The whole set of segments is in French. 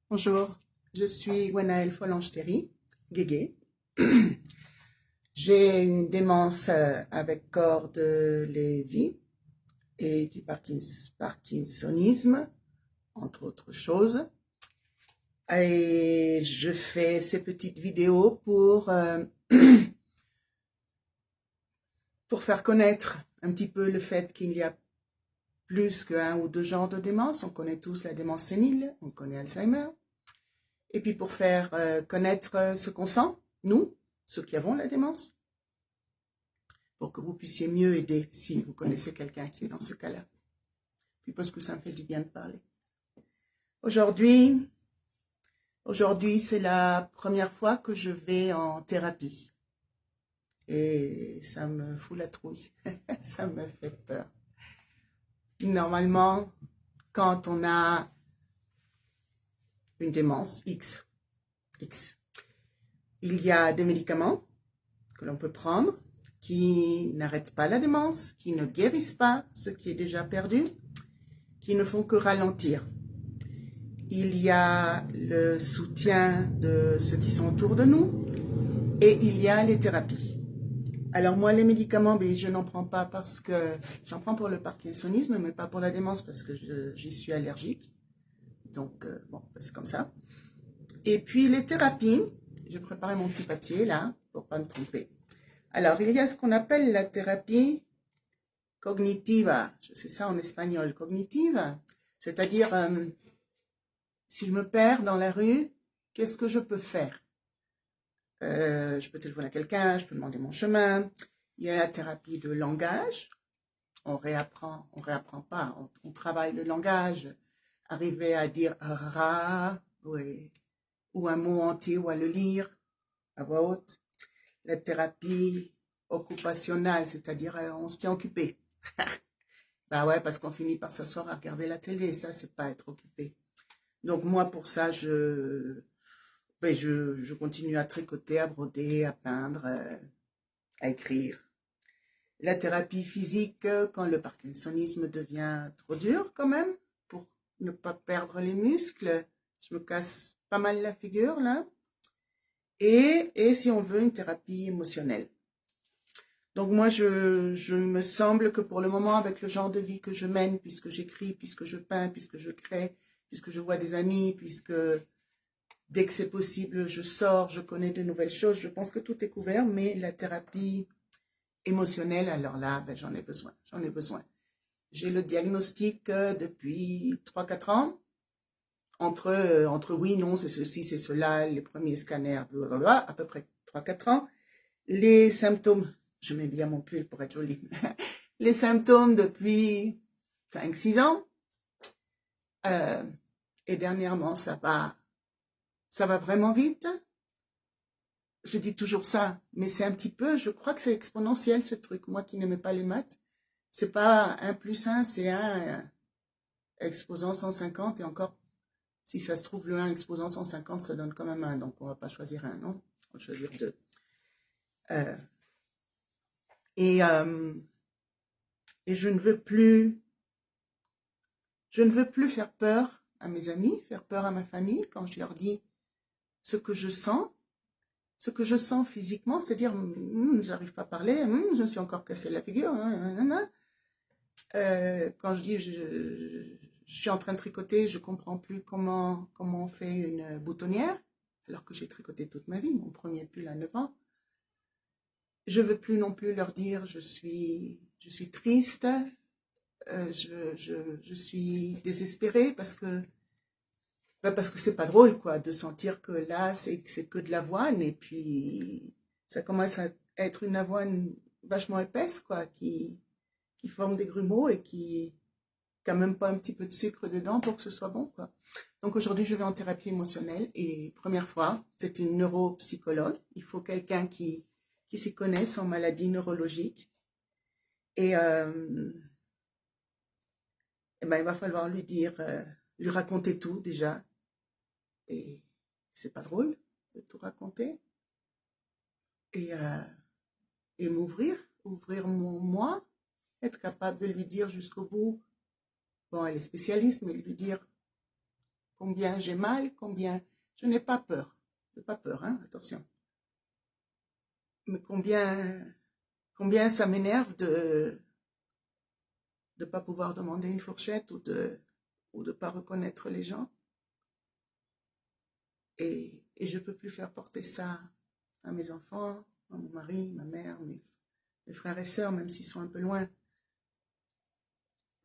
Bonjour, je suis Gwenaëlle Folange-Terry, Guégué. J'ai une démence avec corps de Lévy et du parkinsonisme, entre autres choses. Et je fais ces petites vidéos pour faire connaître un petit peu le fait qu'il y a plus qu'un ou deux genres de démence. On connaît tous la démence sénile, on connaît Alzheimer. Et puis pour faire connaître ce qu'on sent, nous, ceux qui avons la démence, pour que vous puissiez mieux aider si vous connaissez quelqu'un qui est dans ce cas-là. Puis parce que ça me fait du bien de parler. Aujourd'hui, c'est la première fois que je vais en thérapie. Et ça me fout la trouille. Ça me fait peur. Normalement, quand on a une démence X, il y a des médicaments que l'on peut prendre qui n'arrêtent pas la démence, qui ne guérissent pas ce qui est déjà perdu, qui ne font que ralentir. Il y a le soutien de ceux qui sont autour de nous et il y a les thérapies. Alors moi, les médicaments, je n'en prends pas parce que j'en prends pour le parkinsonisme, mais pas pour la démence parce que j'y suis allergique. Donc, bon, c'est comme ça. Et puis les thérapies, j'ai préparé mon petit papier là, pour ne pas me tromper. Alors, il y a ce qu'on appelle la thérapie cognitiva. C'est ça en espagnol, cognitive. C'est-à-dire, si je me perds dans la rue, qu'est-ce que je peux faire? Je peux téléphoner à quelqu'un, je peux demander mon chemin. Il y a la thérapie de langage. On réapprend pas, on travaille le langage. Arriver à dire ra, oui, ou un mot entier, ou à le lire à voix haute. La thérapie occupationnelle, c'est-à-dire on se tient occupé. Bah ouais, parce qu'on finit par s'asseoir à regarder la télé, ça c'est pas être occupé. Donc moi pour ça, je continue à tricoter, à broder, à peindre, à écrire. La thérapie physique, quand le parkinsonisme devient trop dur quand même, pour ne pas perdre les muscles, je me casse pas mal la figure là. Et si on veut, une thérapie émotionnelle. Donc moi, je me semble que pour le moment, avec le genre de vie que je mène, puisque j'écris, puisque je peins, puisque je crée, puisque je vois des amis, puisque dès que c'est possible, je sors, je connais de nouvelles choses, je pense que tout est couvert, mais la thérapie émotionnelle, alors là, j'en ai besoin, J'ai le diagnostic depuis 3-4 ans, entre oui, non, c'est ceci, c'est cela, les premiers scanners, blablabla, à peu près 3-4 ans. Les symptômes, je mets bien mon pull pour être jolie, les symptômes depuis 5-6 ans, et dernièrement, ça va vraiment vite. Je dis toujours ça, mais c'est un petit peu, je crois que c'est exponentiel ce truc. Moi qui n'aimais pas les maths, c'est pas 1 plus 1, c'est 1 exposant 150, et encore, si ça se trouve, le 1 exposant 150, ça donne quand même 1, donc on va pas choisir 1, non? On va choisir 2. Et je ne veux plus faire peur à mes amis, faire peur à ma famille quand je leur dis ce que je sens physiquement, c'est-à-dire j'arrive pas à parler, je me suis encore cassé la figure, quand je dis je suis en train de tricoter, je comprends plus comment on fait une boutonnière, alors que j'ai tricoté toute ma vie, mon premier pull à 9 ans. Je veux plus non plus leur dire je suis triste, je suis désespérée parce que c'est pas drôle quoi de sentir que là c'est que de l'avoine et puis ça commence à être une avoine vachement épaisse quoi qui forme des grumeaux et qui a même pas un petit peu de sucre dedans pour que ce soit bon quoi. Donc aujourd'hui je vais en thérapie émotionnelle et première fois c'est une neuropsychologue. Il faut quelqu'un qui s'y connaisse en maladies neurologiques et il va falloir lui raconter tout déjà. Et c'est pas drôle de tout raconter. Et ouvrir mon moi, être capable de lui dire jusqu'au bout, bon, elle est spécialiste, mais lui dire combien j'ai mal, combien... Je n'ai pas peur. Je n'ai pas peur, hein, attention. Mais combien ça m'énerve de ne pas pouvoir demander une fourchette ou de pas reconnaître les gens. Et je peux plus faire porter ça à mes enfants, à mon mari, ma mère, mes frères et sœurs, même s'ils sont un peu loin.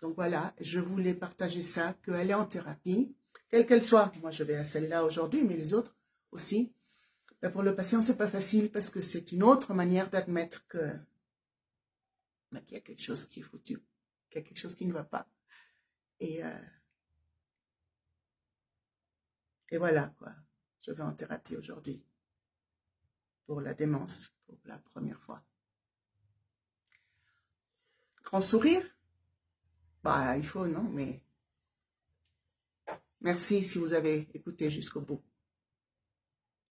Donc voilà, je voulais partager ça, qu'elle est en thérapie, quelle qu'elle soit. Moi, je vais à celle-là aujourd'hui, mais les autres aussi. Ben, pour le patient, c'est pas facile parce que c'est une autre manière d'admettre qu'il y a quelque chose qui est foutu, qu'il y a quelque chose qui ne va pas. Et voilà, quoi. Je vais en thérapie aujourd'hui pour la démence, pour la première fois. Grand sourire? Bah, il faut, non, mais merci si vous avez écouté jusqu'au bout.